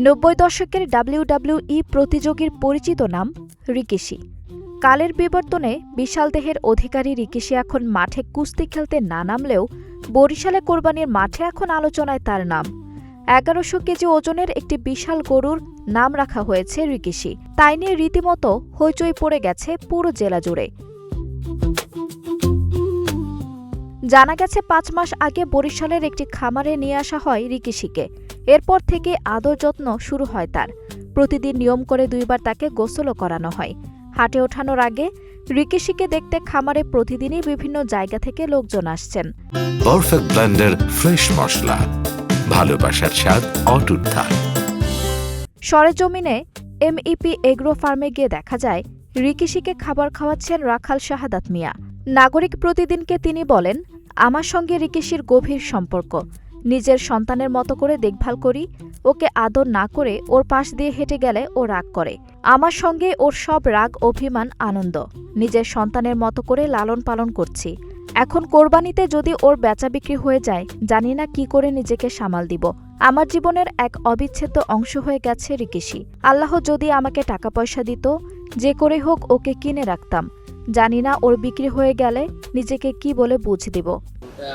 90 দশকের WWE প্রতিযোগীর পরিচিত নাম রিকিশি। কালের বিবর্তনে বিশাল দেহের অধিকারী রিকিশি এখন মাঠে কুস্তি খেলতে না নামলেও বরিশালে কোরবানির মাঠে এখন আলোচনায় তার নাম। 1100 কেজি ওজনের একটি বিশাল গরুর নাম রাখা হয়েছে রিকিশি। তাই নিয়ে রীতিমতো হইচই পড়ে গেছে পুরো জেলা জুড়ে। জানা গেছে 5 মাস আগে বরিশালের একটি খামারে নিয়ে আসা হয় রিকিশিকে। এরপর থেকে আদর যত্ন শুরু হয় তার। প্রতিদিন নিয়ম করে 2 বার তাকে গোসলও করানো হয়। হাটে ওঠানোর আগে রিকিশিকে দেখতে খামারে প্রতিদিনই বিভিন্ন জায়গা থেকে লোকজন আসছেন। পারফেক্ট ব্লেন্ডার ফ্রেশ মশলা, ভালোবাসার স্বাদ অটুট থাক। সরেজমিনে MEP এগ্রো ফার্মে গিয়ে দেখা যায় রিকিশিকে খাবার খাওয়াচ্ছেন রাখাল শাহাদাত মিয়া। নাগরিক প্রতিদিনকে তিনি বলেন, আমার সঙ্গে রিকিশির গভীর সম্পর্ক। নিজের সন্তানের মতো করে দেখভাল করি। ওকে আদর না করে ওর পাশ দিয়ে হেঁটে গেলে ও রাগ করে। আমার সঙ্গে ওর সব রাগ, অভিমান, আনন্দ। নিজের সন্তানের মতো করে লালন পালন করছি। এখন কোরবানিতে যদি ওর বেচা বিক্রি হয়ে যায়, জানি না কি করে নিজেকে সামাল দিব। আমার জীবনের এক অবিচ্ছেদ্য অংশ হয়ে গেছে রিকিশি। আল্লাহ যদি আমাকে টাকা পয়সা দিত, যে করে হোক ওকে কিনে রাখতাম। জানি না ওর বিক্রি হয়ে গেলে নিজেকে কি বলে বুঝ দিব।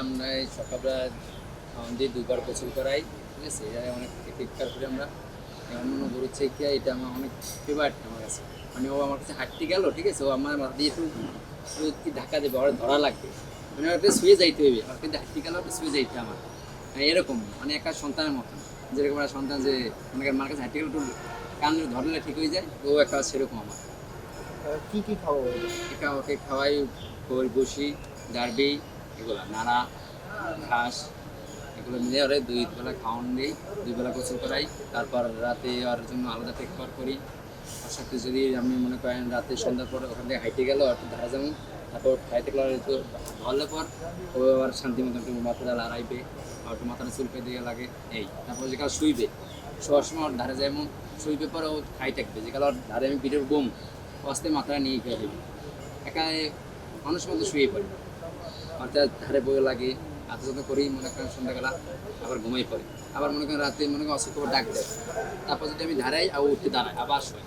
আমরা এই সকালবেলা দিয়ে 2 বার গোসল করাই, ঠিক আছে। এটা অনেক টিপকার করে আমরা অন্য গরুর থেকে এটা আমার অনেক ফেভারিট আমার কাছে। মানে ও আমার কাছে হাঁটতে গেল, ঠিক আছে, ও আমার মাথা দিয়ে একটু ধাক্কা দেবে, ওরা ধরা লাগবে, মানে ওটা শুয়ে যাইতে হবে। আর কিন্তু হাঁটতে গেল ওটা শুয়ে যাইতে আমার এরকম, মানে একটা সন্তানের মতন। যেরকম একটা সন্তান যে অনেকের মার কাছে হাঁটতে গেলে একটু কানে ধরলে ঠিক হয়ে যায়, ও একটা সেরকম আমার। কি কি খাওয়া ওকে খাওয়াই বসি, ডারবি, এগুলো নাড়া, ঘাস, এগুলো মিলে ওরে 2 বেলা খাওয়ান দিই, 2 বেলা গোসল করাই। তারপর রাতে ওর জন্য আলাদা টেকবার করি। ওর সাথে যদি আপনি মনে করেন রাতে সন্ধ্যার পর ওখান থেকে হাইটে গেল, একটু ধারা যেমন, তারপর খাইতে গেলে একটু ধরলে পর ও আবার শান্তি মতো একটু মাথাটা লড়াইবে, আর একটু মাথাটা চুলকে দিয়ে লাগে এই। তারপর যেকাল শুইবে, শোয়ার সময় ওর ধারে যেমন শুইবে, পরে ও খাই থাকবে। যেকাল ওর ধারে আমি পিঠের বোম আস্তে মাথাটা নিয়ে গিয়ে দেবে, একা মানুষ মতো শুয়ে পড়ে। মাথার ধারে বই লাগে, আত যত্ন করি, মনে করেন সন্ধ্যাবেলা আবার ঘুমাই পড়ে। আবার মনে করেন রাতে মনে করেন অসুখ ডাক দেয়, তারপর যদি আমি ধারাই আবার উঠতে দাঁড়াই, আবার শোয়।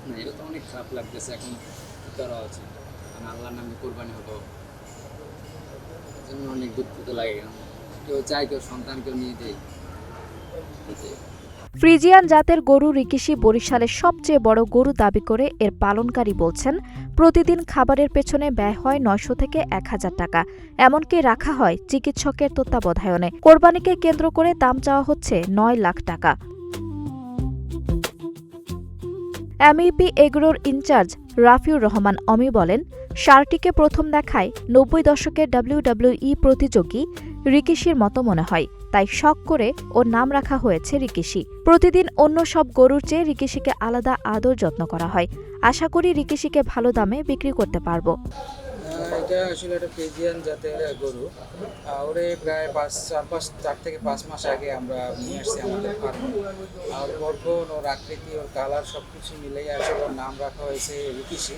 না, এটা তো অনেক খারাপ লাগতেছে। এখন কী করা আছে, কারণ আল্লাহর নামে কোরবানি হলো, জন্য অনেক দুঃখ তো লাগে। কেউ চায় কেউ সন্তান কেউ নিয়ে দেয়। ফ্রিজিয়ান জাতের গরু রিকিশি বরিশালের সবচেয়ে বড় গরু দাবি করে এর পালনকারী বলছেন, প্রতিদিন খাবারের পেছনে ব্যয় হয় 900 থেকে 1000 টাকা। এমনকি রাখা হয় চিকিৎসকের তত্ত্বাবধানে। কোরবানিকে কেন্দ্র করে দাম চাওয়া হচ্ছে 9 লাখ টাকা। MEP এগ্রোর ইনচার্জ রাফিউর রহমান অমি বলেন, ষাঁড়টিকে প্রথম দেখায় 90 দশকের WWE প্রতিযোগী রিকিশির মতো মনে হয়, তাই শখ করে ওর নাম রাখা হয়েছে রিকিশি। প্রতিদিন অন্য সব গরুর চেয়ে রিকিশিকে আলাদা আদর যত্ন করা হয়। আশা করি রিকিশিকে ভালো দামে বিক্রি করতে পারবো। এটা আসলে একটা ফ্রিজিয়ান জাতের গরু। ওরে প্রায় 4 থেকে 5 মাস আগে আমরা নিয়ে আসছি আমাদের ফার্মে। আর গঠন, ওর আকৃতি, ওর কালার সব কিছু মিলেই আসলে ওর নাম রাখা হয়েছে রিকিশি।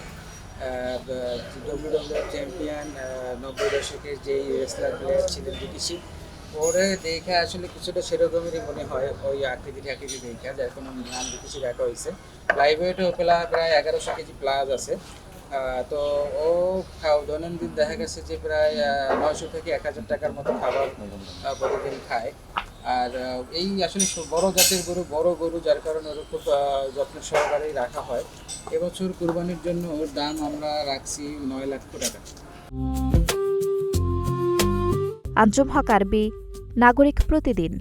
WWE চ্যাম্পিয়ন 90 দশকের যেই রেসলার প্লেয়ার ছিলেন রিকিশি, ওরে দেখে আসলে কিছুটা সেরকমেরই মনে হয়, ওই আকৃতি দেখে, যার কোনো নাম রিকিশি রাখা হয়েছে। লাইভ ওয়েটও প্রায় 1100 কেজি প্লাস আছে। তো ও দৈনন্দিন দেখা গেছে যে প্রায় 900 থেকে 1000 টাকার মতো খাবার প্রতিদিন খায়। আর এই আসলে বড় জাতের গরু, বড় গরু, যার কারণে ওর খুব যত্ন সহকারেই রাখা হয়। এবছর কুরবানির জন্য ওর দাম আমরা রাখছি 9 লক্ষ টাকা। আঞ্জুম হক আরবি, নাগরিক প্রতিদিন।